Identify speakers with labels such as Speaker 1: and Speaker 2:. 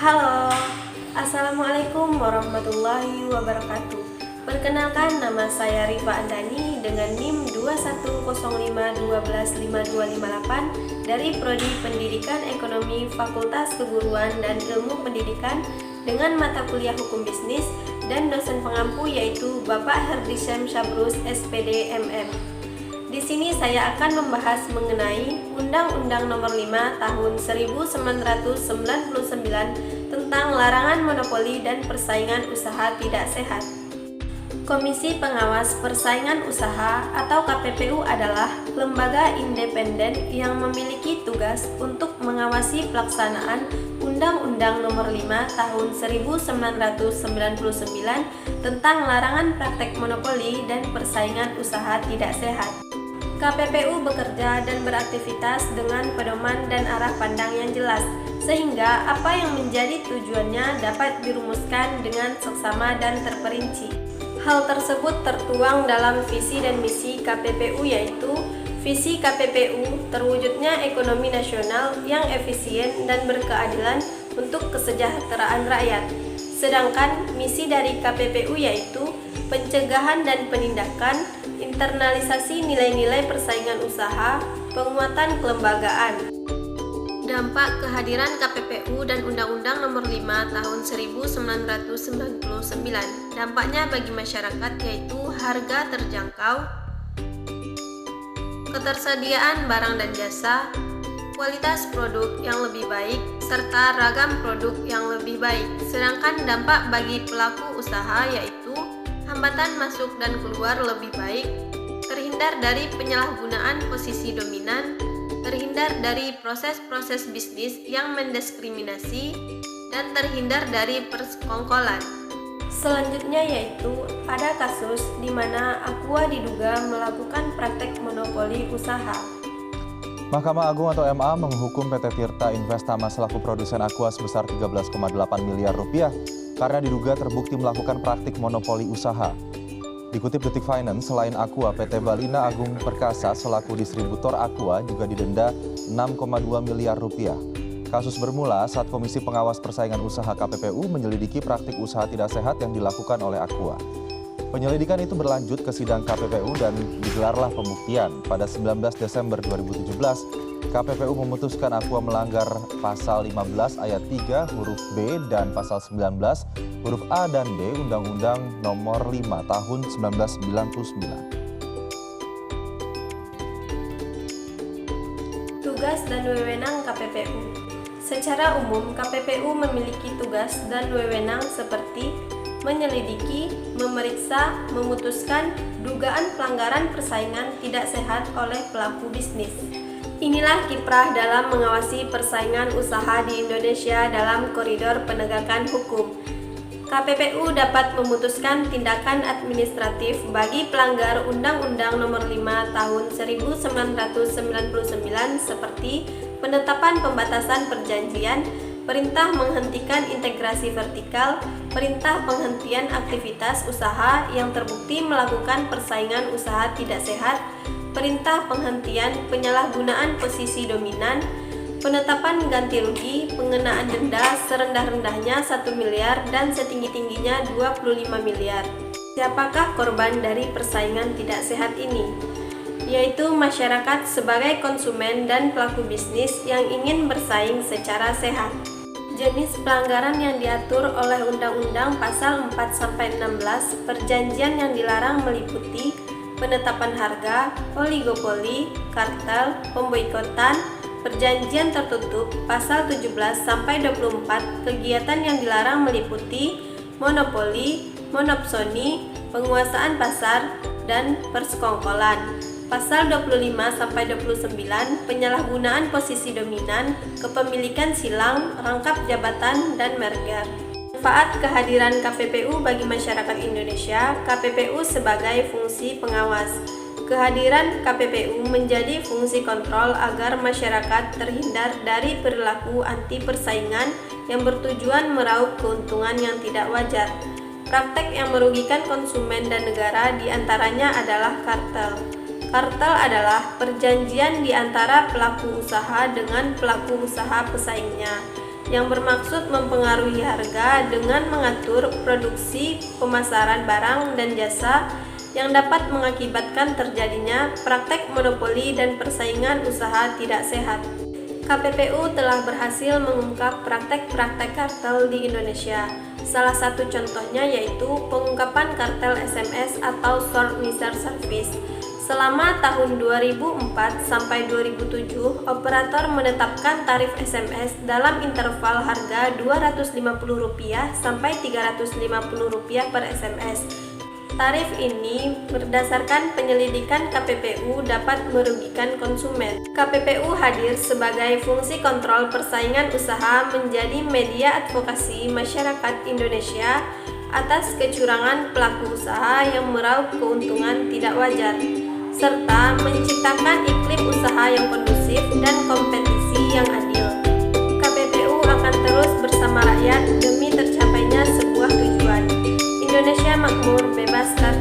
Speaker 1: Halo, Assalamualaikum warahmatullahi wabarakatuh. Perkenalkan, nama saya Rifa Andani dengan NIM 2105125258 dari Prodi Pendidikan Ekonomi Fakultas Keguruan dan Ilmu Pendidikan dengan mata kuliah Hukum Bisnis dan dosen pengampu yaitu Bapak Herdisyam Syabrus SPD MM. Di sini saya akan membahas mengenai Undang-Undang Nomor 5 Tahun 1999 tentang larangan monopoli dan persaingan usaha tidak sehat. Komisi Pengawas Persaingan Usaha atau KPPU adalah lembaga independen yang memiliki tugas untuk mengawasi pelaksanaan Undang-Undang Nomor 5 Tahun 1999 tentang larangan praktek monopoli dan persaingan usaha tidak sehat. KPPU bekerja dan beraktivitas dengan pedoman dan arah pandang yang jelas, sehingga apa yang menjadi tujuannya dapat dirumuskan dengan seksama dan terperinci. Hal tersebut tertuang dalam visi dan misi KPPU, yaitu visi KPPU terwujudnya ekonomi nasional yang efisien dan berkeadilan untuk kesejahteraan rakyat. Sedangkan misi dari KPPU yaitu pencegahan dan penindakan, internalisasi nilai-nilai persaingan usaha, penguatan kelembagaan. Dampak kehadiran KPPU dan Undang-Undang Nomor 5 Tahun 1999. Dampaknya bagi masyarakat yaitu harga terjangkau, ketersediaan barang dan jasa, kualitas produk yang lebih baik, serta ragam produk yang lebih baik. Sedangkan dampak bagi pelaku usaha yaitu hambatan masuk dan keluar lebih baik, terhindar dari penyalahgunaan posisi dominan, terhindar dari proses-proses bisnis yang mendiskriminasi, dan terhindar dari persekongkolan. Selanjutnya yaitu ada kasus di mana Aqua diduga melakukan praktek monopoli usaha.
Speaker 2: Mahkamah Agung atau MA menghukum PT Tirta Investama selaku produsen Aqua sebesar 13,8 miliar rupiah karena diduga terbukti melakukan praktik monopoli usaha. Dikutip Detik Finance, selain Aqua, PT Balina Agung Perkasa selaku distributor Aqua juga didenda 6,2 miliar rupiah. Kasus bermula saat Komisi Pengawas Persaingan Usaha KPPU menyelidiki praktik usaha tidak sehat yang dilakukan oleh Aqua. Penyelidikan itu berlanjut ke sidang KPPU dan digelarlah pembuktian. Pada 19 Desember 2017, KPPU memutuskan Aqua melanggar pasal 15 ayat 3 huruf B dan pasal 19 huruf A dan D Undang-Undang Nomor 5 Tahun 1999.
Speaker 1: Tugas dan wewenang KPPU. Secara umum, KPPU memiliki tugas dan wewenang seperti menyelidiki, memeriksa, memutuskan dugaan pelanggaran persaingan tidak sehat oleh pelaku bisnis. Inilah kiprah dalam mengawasi persaingan usaha di Indonesia dalam koridor penegakan hukum. KPPU dapat memutuskan tindakan administratif bagi pelanggar Undang-Undang Nomor 5 Tahun 1999 seperti penetapan pembatasan perjanjian, perintah menghentikan integrasi vertikal, perintah penghentian aktivitas usaha yang terbukti melakukan persaingan usaha tidak sehat, perintah penghentian penyalahgunaan posisi dominan, penetapan ganti rugi, pengenaan denda serendah-rendahnya 1 miliar dan setinggi-tingginya 25 miliar. Siapakah korban dari persaingan tidak sehat ini? Yaitu masyarakat sebagai konsumen dan pelaku bisnis yang ingin bersaing secara sehat. Jenis pelanggaran yang diatur oleh Undang-Undang Pasal 4-16 perjanjian yang dilarang meliputi penetapan harga, oligopoli, kartel, pemboikotan, perjanjian tertutup, pasal 17-24, kegiatan yang dilarang meliputi monopoli, monopsoni, penguasaan pasar, dan persekongkolan. Pasal 25-29, penyalahgunaan posisi dominan, kepemilikan silang, rangkap jabatan, dan merger. Manfaat kehadiran KPPU bagi masyarakat Indonesia. KPPU sebagai fungsi pengawas. Kehadiran KPPU menjadi fungsi kontrol agar masyarakat terhindar dari perilaku anti persaingan yang bertujuan meraup keuntungan yang tidak wajar. Praktek yang merugikan konsumen dan negara diantaranya adalah kartel. Kartel adalah perjanjian di antara pelaku usaha dengan pelaku usaha pesaingnya. yang bermaksud mempengaruhi harga dengan mengatur produksi, pemasaran barang dan jasa yang dapat mengakibatkan terjadinya praktek monopoli dan persaingan usaha tidak sehat. KPPU telah berhasil mengungkap praktek-praktek kartel di Indonesia. Salah satu contohnya yaitu pengungkapan kartel SMS atau short mixer service. Selama tahun 2004 sampai 2007, operator menetapkan tarif SMS dalam interval harga Rp250 sampai Rp350 per SMS. Tarif ini berdasarkan penyelidikan KPPU dapat merugikan konsumen. KPPU hadir sebagai fungsi kontrol persaingan usaha menjadi media advokasi masyarakat Indonesia atas kecurangan pelaku usaha yang meraup keuntungan tidak wajar, serta menciptakan iklim usaha yang kondusif dan kompetisi yang adil. KPPU akan terus bersama rakyat demi tercapainya sebuah tujuan, Indonesia makmur, bebas narkoba.